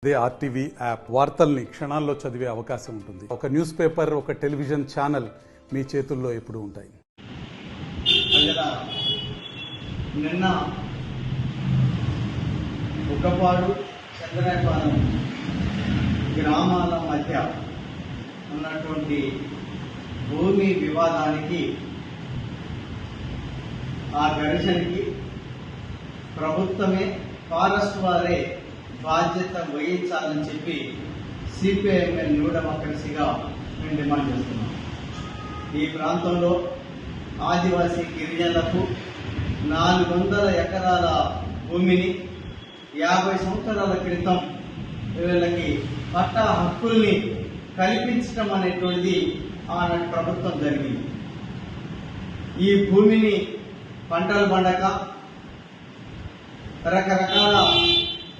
అదే RTV app వార్తల్ని క్షణాల్లో చదివే అవకాశం ఉంటుంది. ఒక న్యూస్ పేపర్, ఒక టెలివిజన్ ఛానల్ మీ చేతుల్లో ఎప్పుడూ ఉంటాయి. నిన్న ఉగ్గపాడు చంద్రాయపాలెం గ్రామాల మధ్య ఉన్నటువంటి భూమి వివాదానికి, ఆ ఘర్షణకి ప్రభుత్వమే, ఫారెస్ట్ వారే బాధ్యత వహించాలని చెప్పి సిపిఐఎంఎల్ న్యూ డెమోక్రసీగా మేము డిమాండ్ చేస్తున్నాం. ఈ ప్రాంతంలో ఆదివాసీ గిరిజనులకు 400 ఎకరాల భూమిని 50 సంవత్సరాల క్రితం వీళ్ళకి పట్టా హక్కుల్ని కల్పించడం అనేటువంటిది ఆనాటి ప్రభుత్వం జరిగింది. ఈ భూమిని పంటలు పండక రకరకాల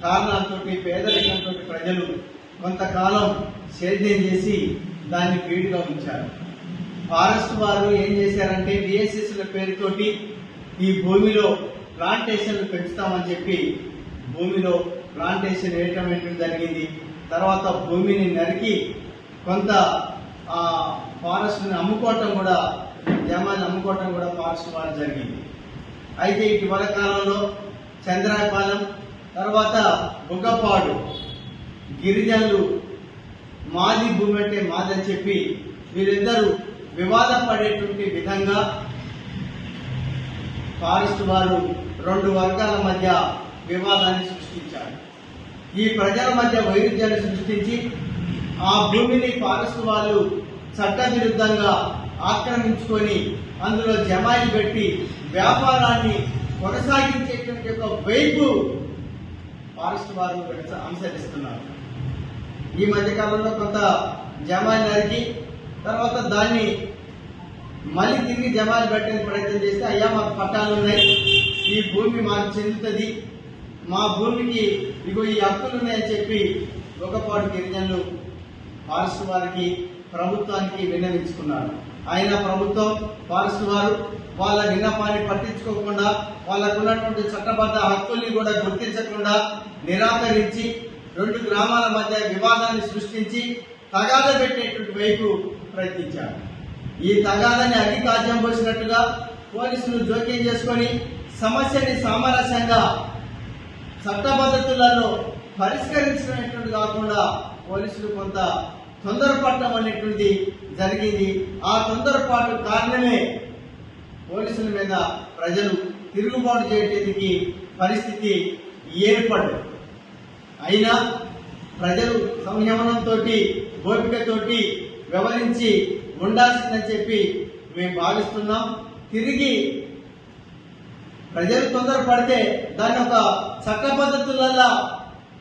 కారణాలతో, పేదరికంతో ప్రజలు కొంతకాలం సేద్యం చేసి దాన్ని బీడుగా ఉంచారు. ఫారెస్ట్ వారు ఏం చేశారంటే డిఎస్ఎస్ల పేరుతోటి ఈ భూమిలో ప్లాంటేషన్లు పెంచుతామని చెప్పి భూమిలో ప్లాంటేషన్ వేయటం జరిగింది. తర్వాత భూమిని నరికి కొంత ఫారెస్ట్ని అమ్ముకోవటం కూడా, జమాన్ని అమ్ముకోవటం కూడా ఫారెస్ట్ వారు జరిగింది. అయితే ఇటీవల కాలంలో చంద్రాయపాలెం, తర్వాత ఉగ్గపాడు గిరిజనులు మాది భూమి అంటే మాదని చెప్పి వీరిద్దరూ వివాదం పడేటువంటి విధంగా ఫారెస్ట్ వారు 2 వర్గాల మధ్య వివాదాన్ని సృష్టించారు. ఈ ప్రజల మధ్య వైరుధ్యాన్ని సృష్టించి ఆ భూమిని ఫారెస్ట్ వాళ్ళు చట్టవిరుద్ధంగా ఆక్రమించుకొని అందులో జమాయిలు పెట్టి వ్యాపారాన్ని కొనసాగించేటువంటి ఒక వైపు ఫారెస్ట్ వారు అనుసరిస్తున్నారు. ఈ మధ్యకాలంలో కొంత జమాయిలు నరికి తర్వాత దాన్ని మళ్ళీ తిరిగి జమాయిలు పెట్టడానికి ప్రయత్నం చేస్తే, అయ్యా మాకు పట్టాలు ఉన్నాయి, ఈ భూమి మాకు చెందుతుంది, మా భూమికి ఇగో ఈ హక్కులు ఉన్నాయని చెప్పి ఉగ్గపాడు గిరిజనులు ఫారెస్ట్ వారికి, ప్రభుత్వానికి విన్నవించుకున్నారు. అయినా ప్రభుత్వం, ఫారెస్ట్ వారు వాళ్ళ విన్నపాన్ని పట్టించుకోకుండా, వాళ్ళకున్నటువంటి చట్టబద్ధ హక్కుల్ని కూడా గుర్తించకుండా నిరాకరించి 2 గ్రామాల మధ్య వివాదాన్ని సృష్టించి తగాదా పెట్టేటువంటి వైపు ప్రయత్నించారు. ఈ తగాదాన్ని అధికాజ్యం పోసినట్టుగా పోలీసులు జోక్యం చేసుకొని సమస్యని సామరస్యంగా చట్టబద్ధతులలో పరిష్కరించినటువంటి కాకుండా పోలీసులు కొంత తొందరపడటం అనేటువంటిది జరిగింది. ఆ తొందరపాటు కారణమే పోలీసుల మీద ప్రజలు తిరుగుబాటు చేయడానికి పరిస్థితి ఏర్పడ్డది. అయినా ప్రజలు సంయమనంతో, ఓపికతోటి వ్యవహరించి ఉండాల్సిందని చెప్పి మేము భావిస్తున్నాం. తిరిగి ప్రజలు తొందరపడితే దాన్ని ఒక చట్ట పద్ధతులలో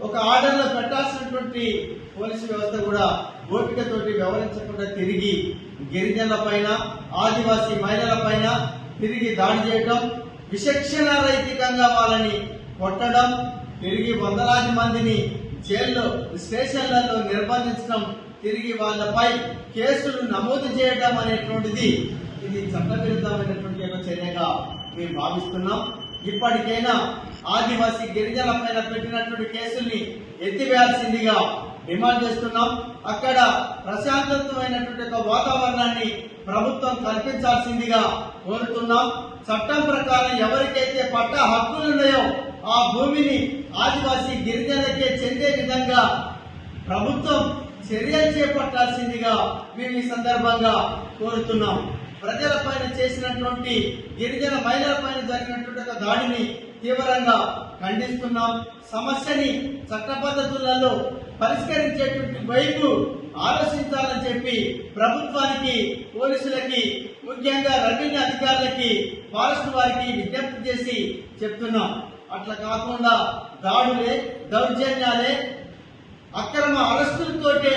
ఒక ఆర్డర్లో పెట్టాల్సినటువంటి పోలీసు వ్యవస్థ కూడా ఓపికతోటి వ్యవహరించకుండా తిరిగి గిరిజనుల పైన, ఆదివాసీ మహిళల పైన తిరిగి దాడి చేయడం, విచక్షణారహితంగా వాళ్ళని కొట్టడం, తిరిగి వందలాది మందిని జైల్లో, స్టేషన్లలో నిర్బంధించడం, తిరిగి వాళ్ళపై కేసులు నమోదు చేయడం అనేటువంటిది ఇది చట్టవిరుద్ధమైనటువంటి ఒక చర్యగా మేము భావిస్తున్నాం. ఇప్పటికైనా ఆదివాసీ గిరిజనుల పైన పెట్టినటువంటి కేసుల్ని ఎత్తివేయాల్సిందిగా డిమాండ్ చేస్తున్నాం. అక్కడ ప్రశాంతమైనటువంటి ఒక వాతావరణాన్ని ప్రభుత్వం కల్పించాల్సిందిగా కోరుతున్నాం. చట్టం ప్రకారం ఎవరికైతే పట్టా హక్కులు ఉన్నాయో ఆ భూమిని ఆదివాసీ గిరిజనులకే చెందే విధంగా ప్రభుత్వం చర్యలు చేపట్టాల్సిందిగా మేము ఈ సందర్భంగా కోరుతున్నాం. ప్రజల పైన చేసినటువంటి, గిరిజన మహిళల పైన జరిగినటువంటి ఒక దాడిని తీవ్రంగా ఖండిస్తున్నాం. సమస్యని చట్ట పద్ధతులలో పరిష్కరించేటువంటి వైపు ఆలోచించాలని చెప్పి ప్రభుత్వానికి, పోలీసులకి, ముఖ్యంగా రెవెన్యూ అధికారులకి, ఫారెస్ట్ వారికి విజ్ఞప్తి చేసి చెప్తున్నాం. అట్లా కాకుండా దాడులే, దౌర్జన్యాలే, అక్రమ అరెస్టులతోటే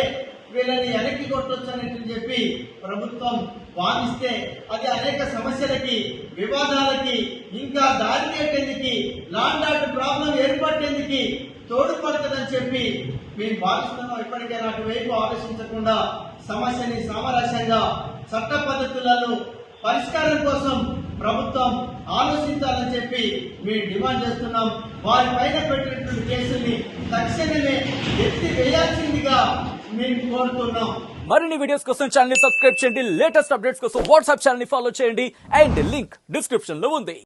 వీళ్ళని వెనక్కి కొట్టొచ్చని చెప్పి ప్రభుత్వం వాదిస్తే అది అనేక సమస్యలకి, వివాదాలకి ఇంకా దారి తీయటానికి, లాండ్ ఆర్డర్ ప్రాబ్లం ఏర్పడేందుకు తోడ్పడుతుందని చెప్పి మేము భావిస్తున్నాం. ఇప్పటికైనా అటువైపు ఆలోచించకుండా సమస్యని సామరస్యంగా చట్ట పద్ధతులలో పరిష్కారం కోసం ప్రభుత్వం ఆలోచించాలని చెప్పి మేము డిమాండ్ చేస్తున్నాం. వారి పైన పెట్టినటువంటి కేసుల్ని తక్షణమే ఎత్తి వేయాల్సిందిగా మేము కోరుతున్నాం. మరిన్ని వీడియోస్ కోసం ఛానల్ ని సబ్స్క్రైబ్ చేయండి. లేటెస్ట్ అప్డేట్స్ కోసం వాట్సాప్ ఛానల్ ని ఫాలో చేయండి. అండ్ లింక్ డిస్క్రిప్షన్ లో ఉంది.